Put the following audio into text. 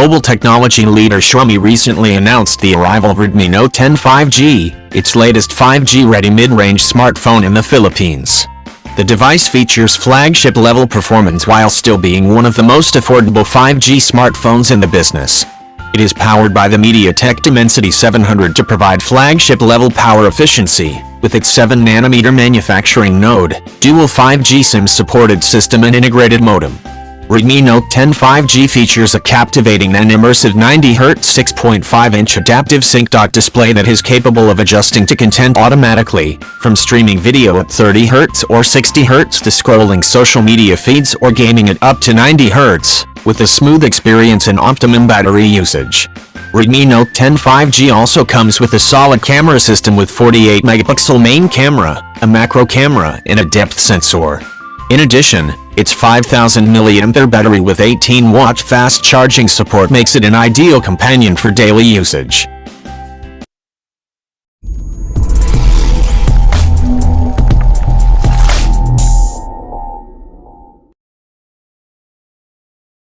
Global technology leader Xiaomi recently announced the arrival of Redmi Note 10 5G, its latest 5G-ready mid-range smartphone in the Philippines. The device features flagship-level performance while still being one of the most affordable 5G smartphones in the business. It is powered by the MediaTek Dimensity 700 to provide flagship-level power efficiency, with its 7nm manufacturing node, dual 5G SIM-supported system and integrated modem. Redmi Note 10 5G features a captivating and immersive 90Hz 6.5-inch adaptive sync dot display that is capable of adjusting to content automatically, from streaming video at 30Hz or 60Hz to scrolling social media feeds or gaming at up to 90Hz, with a smooth experience and optimum battery usage. Redmi Note 10 5G also comes with a solid camera system with 48-megapixel main camera, a macro camera, and a depth sensor. In addition, its 5000 mAh battery with 18-watt fast charging support makes it an ideal companion for daily usage.